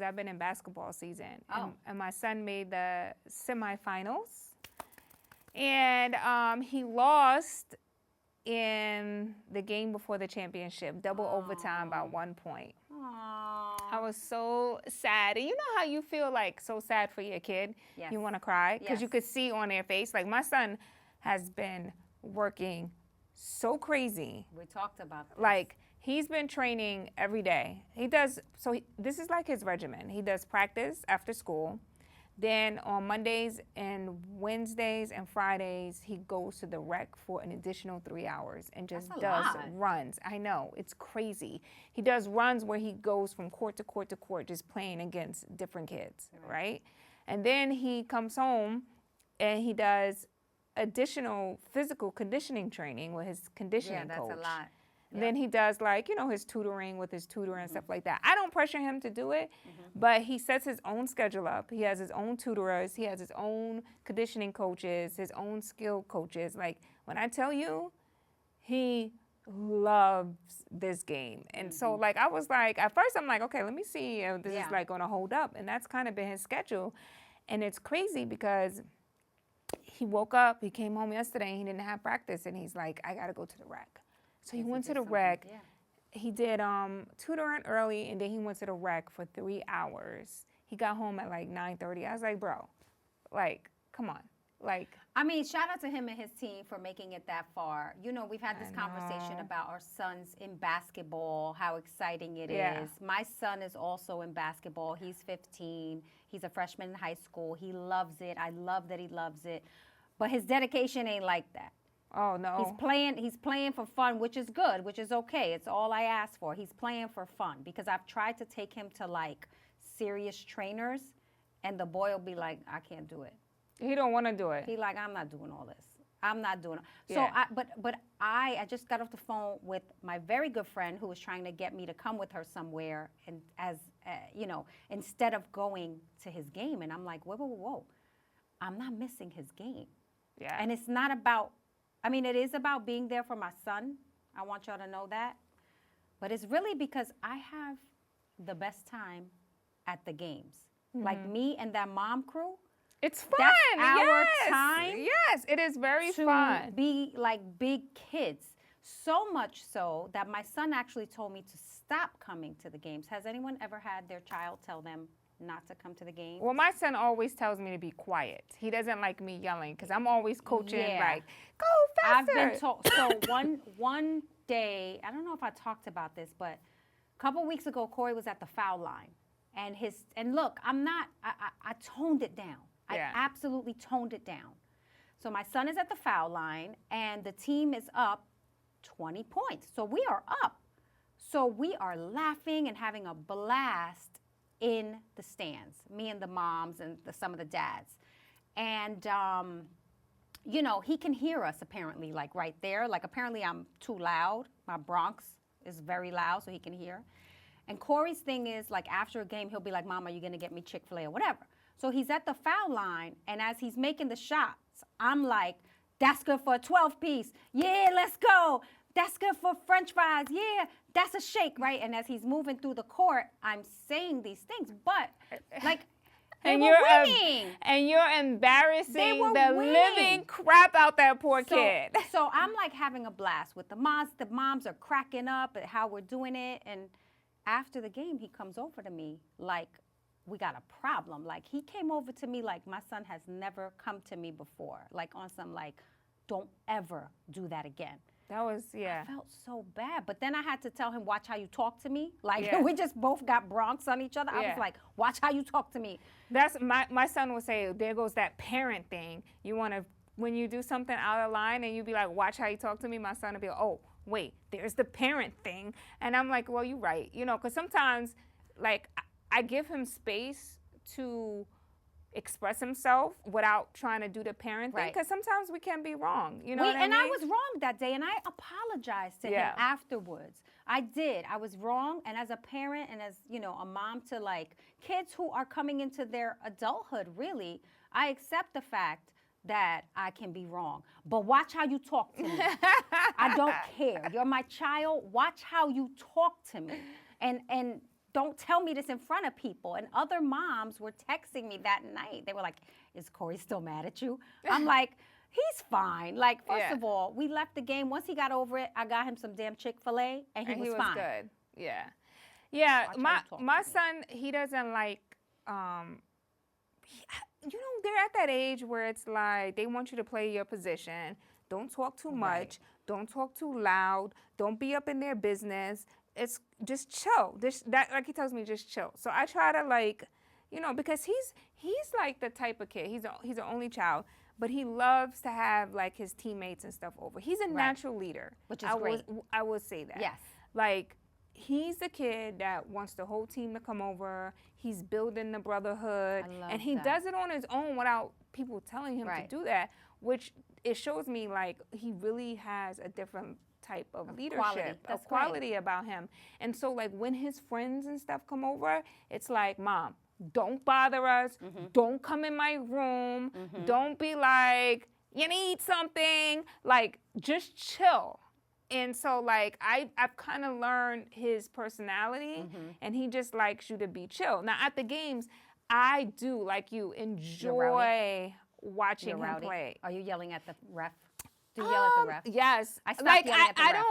I've been in basketball season, Oh. and my son made the semifinals, and he lost in the game before the championship, double overtime by 1 point. Aww. I was so sad. And you know how you feel like so sad for your kid? Yes. You want to cry? Because you Yes. could see on their face. Like my son has been working so crazy. We talked about this. Like he's been training every day. He does, this is like his regimen. He does practice after school. Then on Mondays and Wednesdays and Fridays, he goes to the rec for an additional 3 hours and just That's a does lot. runs. I know, it's crazy. He does runs where he goes from court to court to court just playing against different kids, right? And then he comes home and he does additional physical conditioning training with his conditioning coach. Yeah, that's a lot. And then he does like, his tutoring with his tutor and stuff like that. I don't pressure him to do it, but he sets his own schedule up. He has his own tutors. He has his own conditioning coaches, his own skill coaches. Like when I tell you, he loves this game. And so like, I was like, at first I'm like, okay, let me see if this is like gonna hold up. And that's kind of been his schedule. And it's crazy because he woke up, he came home yesterday and he didn't have practice. And he's like, I gotta go to the rec. So he went to the rec. Yeah. He did tutoring early, and then he went to the rec for 3 hours. He got home at like 9:30. I was like, bro, like, come on. Like, I mean, shout out to him and his team for making it that far. We've had this conversation know. about our sons in basketball, how exciting it Yeah. is. My son is also in basketball. He's 15. He's a freshman in high school. He loves it. I love that he loves it. But his dedication ain't like that. oh no. He's playing for fun, which is good, which is okay. It's all I ask for. He's playing for fun because I've tried to take him to like serious trainers and the boy will be like, I can't do it. He don't want to do it. He like, I'm not doing all this. I'm not doing it. So Yeah. I just got off the phone with my very good friend who was trying to get me to come with her somewhere and instead of going to his game. And I'm like, whoa. I'm not missing his game. Yeah. And it's not about, it is about being there for my son. I want y'all to know that. But it's really because I have the best time at the games. Like me and that mom crew. It's fun. That's our yes. time. Yes, it is very to fun. be like big kids. So much so that my son actually told me to stop coming to the games. Has anyone ever had their child tell them not to come to the game? Well, my son always tells me to be quiet. He doesn't like me yelling because I'm always coaching like, go faster. I've been told. So one day, I don't know if I talked about this, but a couple weeks ago, Corey was at the foul line. And look, I toned it down. Yeah. I absolutely toned it down. So my son is at the foul line and the team is up 20 points. So we are up. So we are laughing and having a blast in the stands, me and the moms and some of the dads. And, he can hear us apparently, like right there. Like apparently I'm too loud. My Bronx is very loud so he can hear. And Corey's thing is like after a game, he'll be like, Mom, are you going to get me Chick-fil-A or whatever? So he's at the foul line, and as he's making the shots, I'm like, that's good for a 12-piece. Yeah, let's go. That's good for French fries. Yeah, that's a shake, right? And as he's moving through the court, I'm saying these things, but like, they were winning. And you're embarrassing the winning. living crap out that poor kid. So I'm like having a blast with the moms. The moms are cracking up at how we're doing it. And after the game, he comes over to me like, we got a problem. Like he came over to me like my son has never come to me before. Like on some like, don't ever do that again. That was, yeah. I felt so bad. But then I had to tell him, watch how you talk to me. Like Yeah. we just both got Bronx on each other. I Yeah. was like, watch how you talk to me. That's my son would say, there goes that parent thing. You want to, when you do something out of line and you be like, watch how you talk to me, my son would be like, oh, wait, there's the parent thing. And I'm like, well, you're right. Because sometimes, like, I give him space to express himself without trying to do the parent thing. Right. Because sometimes we can be wrong. You know what I mean? And I was wrong that day, and I apologized to him afterwards. I did. I was wrong, and as a parent and as, a mom to, like, kids who are coming into their adulthood, really, I accept the fact that I can be wrong. But watch how you talk to me. I don't care. You're my child. Watch how you talk to me. And don't tell me this in front of people. And other moms were texting me that night. They were like, is Corey still mad at you? I'm like, he's fine. Like, first of all, we left the game. Once he got over it, I got him some damn Chick-fil-A, and he was fine. Good. Yeah. Yeah, my son, he doesn't like, they're at that age where it's like they want you to play your position. Don't talk too much. Don't talk too loud. Don't be up in their business. It's just chill. Like he tells me, just chill. So I try to like, because he's like the type of kid. He's an only child, but he loves to have like his teammates and stuff over. He's a natural leader, which is great. I will say that. Yes. Like, he's the kid that wants the whole team to come over. He's building the brotherhood, and he does it on his own without people telling him to do that, which it shows me like he really has a different type of leadership, quality about him. And so like when his friends and stuff come over, it's like, Mom, don't bother us. Don't come in my room. Don't be like, you need something. Like, just chill. And so, like, I've kind of learned his personality, and he just likes you to be chill. Now, at the games, I do, like you, enjoy watching him play. Are you yelling at the ref? Do you yell at the ref? Yes. I stopped yelling at the ref.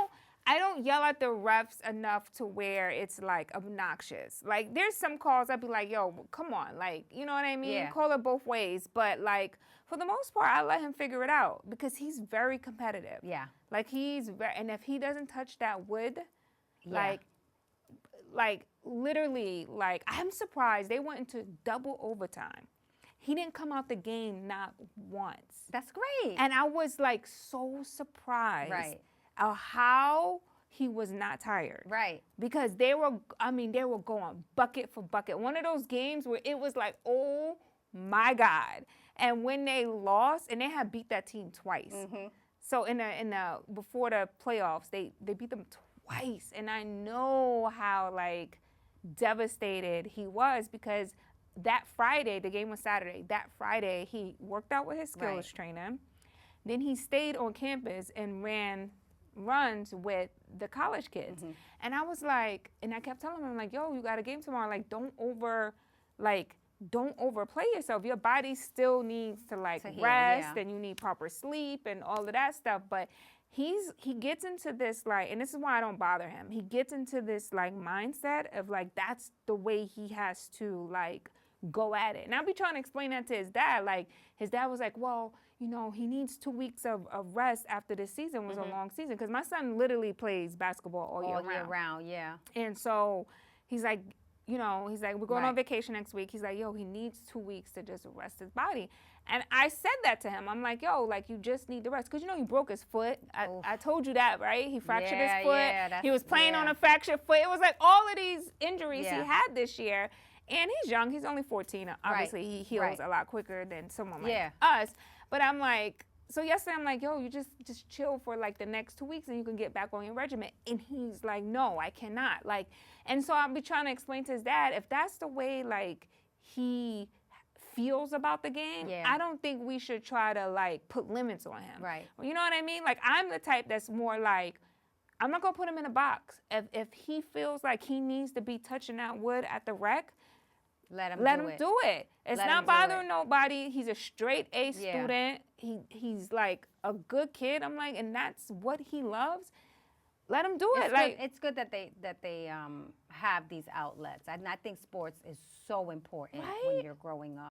I don't yell at the refs enough to where it's, like, obnoxious. Like, there's some calls I'd be like, yo, come on. Like, you know what I mean? Yeah. Call it both ways. But, like, for the most part, I let him figure it out because he's very competitive. Yeah. Like, and if he doesn't touch that wood, like, literally, like, I'm surprised they went into double overtime. He didn't come out the game not once. That's great. And I was, like, so surprised of how he was not tired. Right. Because they were going bucket for bucket. One of those games where it was like, oh, my God. And when they lost, and they had beat that team twice. So in the before the playoffs, they beat them twice. And I know how, like, devastated he was because that Friday, the game was Saturday, that Friday he worked out with his skills trainer. Then he stayed on campus and ran runs with the college kids. And I was like, and I kept telling him, like, yo, you got a game tomorrow. Like, don't overplay yourself. Your body still needs to rest, and you need proper sleep and all of that stuff. But he gets into this, like, and this is why I don't bother him. He gets into this, like, mindset of, like, that's the way he has to, like, go at it. And I'll be trying to explain that to his dad. Like, his dad was like, well, he needs 2 weeks of rest after this season was a long season. Because my son literally plays basketball all year round. Yeah. And so he's like, he's like, we're going on vacation next week. He's like, yo, he needs 2 weeks to just rest his body. And I said that to him. I'm like, yo, like, you just need to rest. Because, he broke his foot. I told you that, right? He fractured his foot. He was playing on a fractured foot. It was like all of these injuries he had this year. And he's young. He's only 14. Obviously, he heals a lot quicker than someone like us. But I'm like, so yesterday I'm like, yo, you just chill for like the next 2 weeks and you can get back on your regimen. And he's like, no, I cannot. Like, and so I'll be trying to explain to his dad, if that's the way like he feels about the game, I don't think we should try to like put limits on him. Right. You know what I mean? Like, I'm the type that's more like, I'm not gonna put him in a box. If he feels like he needs to be touching that wood at the rec, let him do it. It's not bothering nobody. He's a straight A student. He's like a good kid. I'm like, and that's what he loves. Let him do it. Like, it's good that they have these outlets. And I think sports is so important when you're growing up.